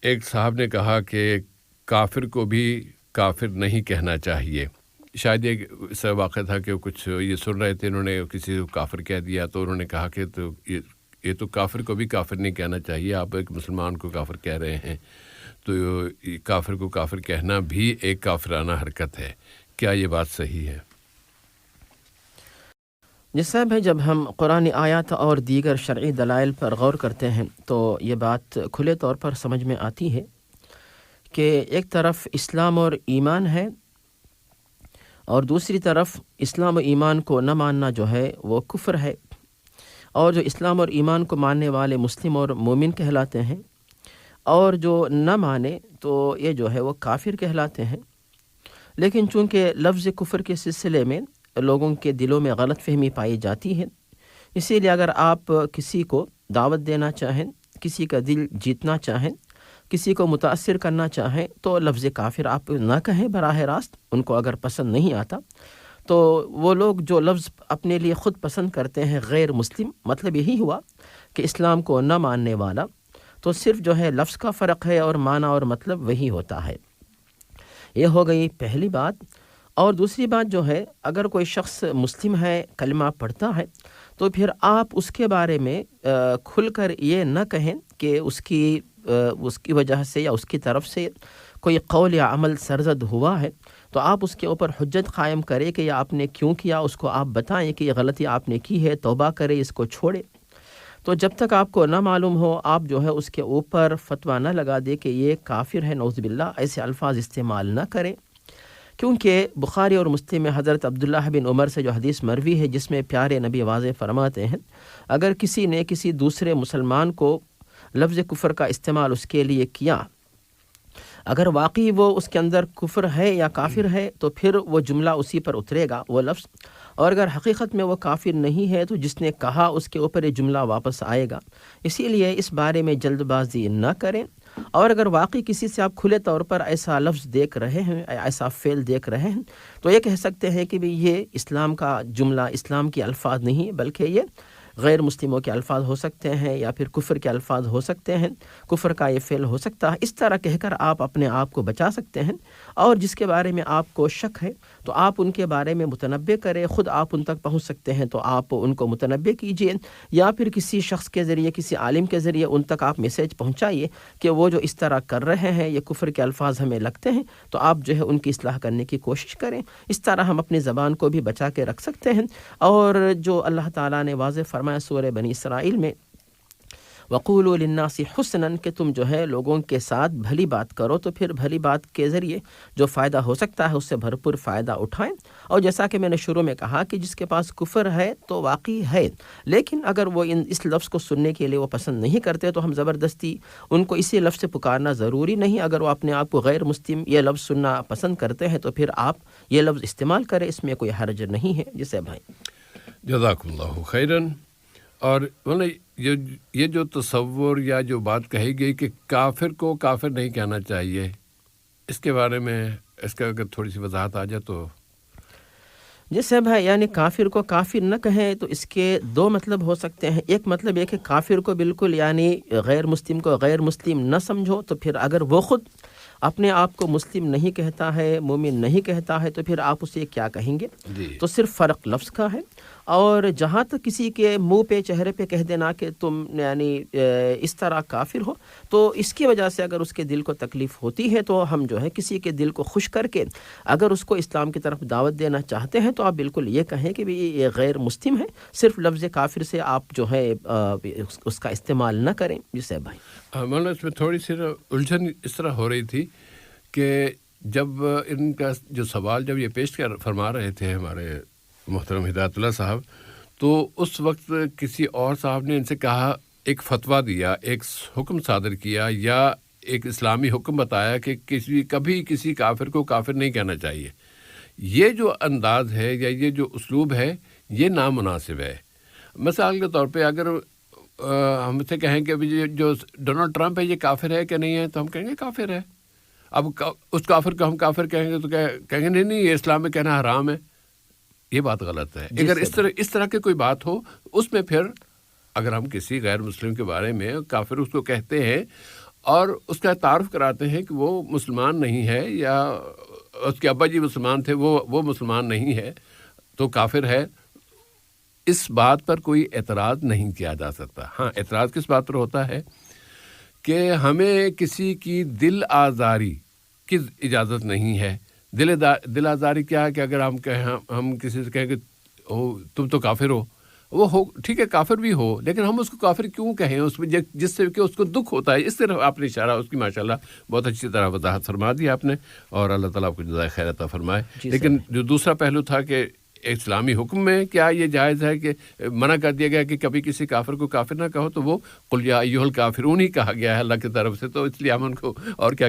ایک صاحب نے کہا کہ کافر کو بھی کافر نہیں کہنا چاہیے. شاید یہ اس واقعہ تھا کہ کچھ یہ سن رہے تھے، انہوں نے کسی کو کافر کہہ دیا تو انہوں نے کہا کہ تو یہ تو کافر کو بھی کافر نہیں کہنا چاہیے، آپ ایک مسلمان کو کافر کہہ رہے ہیں، تو کافر کو کافر کہنا بھی ایک کافرانہ حرکت ہے. کیا یہ بات صحیح ہے؟ جس صاحب ہے، جب ہم قرآن آیات اور دیگر شرعی دلائل پر غور کرتے ہیں تو یہ بات کھلے طور پر سمجھ میں آتی ہے کہ ایک طرف اسلام اور ایمان ہے اور دوسری طرف اسلام و ایمان کو نہ ماننا جو ہے وہ کفر ہے، اور جو اسلام اور ایمان کو ماننے والے مسلم اور مومن کہلاتے ہیں، اور جو نہ مانے تو یہ جو ہے وہ کافر کہلاتے ہیں. لیکن چونکہ لفظ کفر کے سلسلے میں لوگوں کے دلوں میں غلط فہمی پائی جاتی ہے، اسی لیے اگر آپ کسی کو دعوت دینا چاہیں، کسی کا دل جیتنا چاہیں، کسی کو متاثر کرنا چاہیں تو لفظ کافر آپ نہ کہیں براہ راست. ان کو اگر پسند نہیں آتا تو وہ لوگ جو لفظ اپنے لیے خود پسند کرتے ہیں غیر مسلم، مطلب یہی ہوا کہ اسلام کو نہ ماننے والا، تو صرف جو ہے لفظ کا فرق ہے اور معنی اور مطلب وہی ہوتا ہے. یہ ہو گئی پہلی بات. اور دوسری بات جو ہے، اگر کوئی شخص مسلم ہے، کلمہ پڑھتا ہے، تو پھر آپ اس کے بارے میں کھل کر یہ نہ کہیں کہ اس کی وجہ سے یا اس کی طرف سے کوئی قول یا عمل سرزد ہوا ہے، تو آپ اس کے اوپر حجت قائم کریں کہ یہ آپ نے کیوں کیا، اس کو آپ بتائیں کہ یہ غلطی آپ نے کی ہے، توبہ کرے، اس کو چھوڑے. تو جب تک آپ کو نہ معلوم ہو، آپ جو ہے اس کے اوپر فتویٰ نہ لگا دے کہ یہ کافر ہے، نعوذ باللہ، ایسے الفاظ استعمال نہ کریں. کیونکہ بخاری اور مسلم میں حضرت عبداللہ بن عمر سے جو حدیث مروی ہے جس میں پیارے نبی واضح فرماتے ہیں، اگر کسی نے کسی دوسرے مسلمان کو لفظ کفر کا استعمال اس کے لیے کیا، اگر واقعی وہ اس کے اندر کفر ہے یا کافر ہے تو پھر وہ جملہ اسی پر اترے گا، وہ لفظ. اور اگر حقیقت میں وہ کافر نہیں ہے تو جس نے کہا اس کے اوپر یہ جملہ واپس آئے گا. اسی لیے اس بارے میں جلد بازی نہ کریں. اور اگر واقعی کسی سے آپ کھلے طور پر ایسا لفظ دیکھ رہے ہیں، ایسا فعل دیکھ رہے ہیں، تو یہ کہہ سکتے ہیں کہ بھی یہ اسلام کا جملہ، اسلام کے الفاظ نہیں، بلکہ یہ غیر مسلموں کے الفاظ ہو سکتے ہیں یا پھر کفر کے الفاظ ہو سکتے ہیں، کفر کا یہ فعل ہو سکتا ہے. اس طرح کہہ کر آپ اپنے آپ کو بچا سکتے ہیں. اور جس کے بارے میں آپ کو شک ہے تو آپ ان کے بارے میں متنبع کریں. خود آپ ان تک پہنچ سکتے ہیں تو آپ ان کو متنبع کیجئے، یا پھر کسی شخص کے ذریعے، کسی عالم کے ذریعے ان تک آپ میسیج پہنچائیے کہ وہ جو اس طرح کر رہے ہیں، یہ کفر کے الفاظ ہمیں لگتے ہیں، تو آپ جو ہے ان کی اصلاح کرنے کی کوشش کریں. اس طرح ہم اپنی زبان کو بھی بچا کے رکھ سکتے ہیں. اور جو اللہ تعالیٰ نے واضح فرمایا سورہ بنی اسرائیل میں، وَقُولُوا لِلنَّاسِ حُسْنًا، کہ تم جو ہے لوگوں کے ساتھ بھلی بات کرو، تو پھر بھلی بات کے ذریعے جو فائدہ ہو سکتا ہے اس سے بھرپور فائدہ اٹھائیں. اور جیسا کہ میں نے شروع میں کہا کہ جس کے پاس کفر ہے تو واقعی ہے، لیکن اگر وہ اس لفظ کو سننے کے لیے وہ پسند نہیں کرتے تو ہم زبردستی ان کو اسی لفظ سے پکارنا ضروری نہیں. اگر وہ اپنے آپ کو غیر مسلم یہ لفظ سننا پسند کرتے ہیں تو پھر آپ یہ لفظ استعمال کریں، اس میں کوئی حرج نہیں ہے. جسے بھائی جزاک اللہ خیراً. اور یہ جو تصور یا جو بات کہی گئی کہ کافر کو کافر نہیں کہنا چاہیے، اس کے بارے میں اس کا اگر تھوڑی سی وضاحت آ جائے تو. جیسے بھائی، یعنی کافر کو کافر نہ کہیں تو اس کے دو مطلب ہو سکتے ہیں. ایک مطلب یہ کہ کافر کو بالکل یعنی غیر مسلم کو غیر مسلم نہ سمجھو، تو پھر اگر وہ خود اپنے آپ کو مسلم نہیں کہتا ہے، مومن نہیں کہتا ہے، تو پھر آپ اسے کیا کہیں گے؟ تو صرف فرق لفظ کا ہے. اور جہاں تک کسی کے منہ پہ، چہرے پہ کہہ دینا کہ تم یعنی اس طرح کافر ہو، تو اس کی وجہ سے اگر اس کے دل کو تکلیف ہوتی ہے تو ہم جو ہے کسی کے دل کو خوش کر کے اگر اس کو اسلام کی طرف دعوت دینا چاہتے ہیں تو آپ بالکل یہ کہیں کہ بھی یہ غیر مسلم ہے. صرف لفظ کافر سے آپ جو ہے اس کا استعمال نہ کریں. جسے بھائی مولانا اس میں تھوڑی سی الجھن اس طرح ہو رہی تھی کہ جب ان کا جو سوال جب یہ پیش فرما رہے تھے ہمارے محترم ہدایت اللہ صاحب، تو اس وقت کسی اور صاحب نے ان سے کہا، ایک فتویٰ دیا، ایک حکم صادر کیا یا ایک اسلامی حکم بتایا کہ کبھی کسی کافر کو کافر نہیں کہنا چاہیے. یہ جو انداز ہے یا یہ جو اسلوب ہے یہ نامناسب ہے. مثال کے طور پہ اگر ہم سے کہیں کہ جو ڈونلڈ ٹرمپ ہے یہ کافر ہے کہ نہیں ہے، تو ہم کہیں گے کافر ہے. اب اس کافر کو ہم کافر کہیں گے تو کہیں گے نہیں یہ اسلام میں کہنا حرام ہے. یہ بات غلط ہے. اگر اس طرح کی کوئی بات ہو اس میں پھر اگر ہم کسی غیر مسلم کے بارے میں کافر اس کو کہتے ہیں اور اس کا تعارف کراتے ہیں کہ وہ مسلمان نہیں ہے یا اس کے ابا جی مسلمان تھے وہ مسلمان نہیں ہے تو کافر ہے، اس بات پر کوئی اعتراض نہیں کیا جا سکتا۔ ہاں، اعتراض کس بات پر ہوتا ہے کہ ہمیں کسی کی دل آزاری کی اجازت نہیں ہے۔ دل آزاری کیا ہے کہ اگر ہم کسی سے کہیں کہ تم تو کافر ہو، وہ ہو ٹھیک ہے، کافر بھی ہو، لیکن ہم اس کو کافر کیوں کہیں؟ اس میں جس سے کہ اس کو دکھ ہوتا ہے، اس طرح آپ نے اشارہ اس کی ماشاءاللہ بہت اچھی طرح وضاحت فرما دی آپ نے، اور اللہ تعالیٰ آپ کو جزائے خیر عطا فرمائے۔ لیکن جو دوسرا پہلو تھا کہ اسلامی حکم میں کیا یہ جائز ہے کہ منع کر دیا گیا کہ کبھی کسی کافر کو کافر نہ کہو، تو وہ قل یا ایھا الکافرون ہی کہا گیا ہے اللہ کی طرف سے، تو اس لیے ہم ان کو اور کیا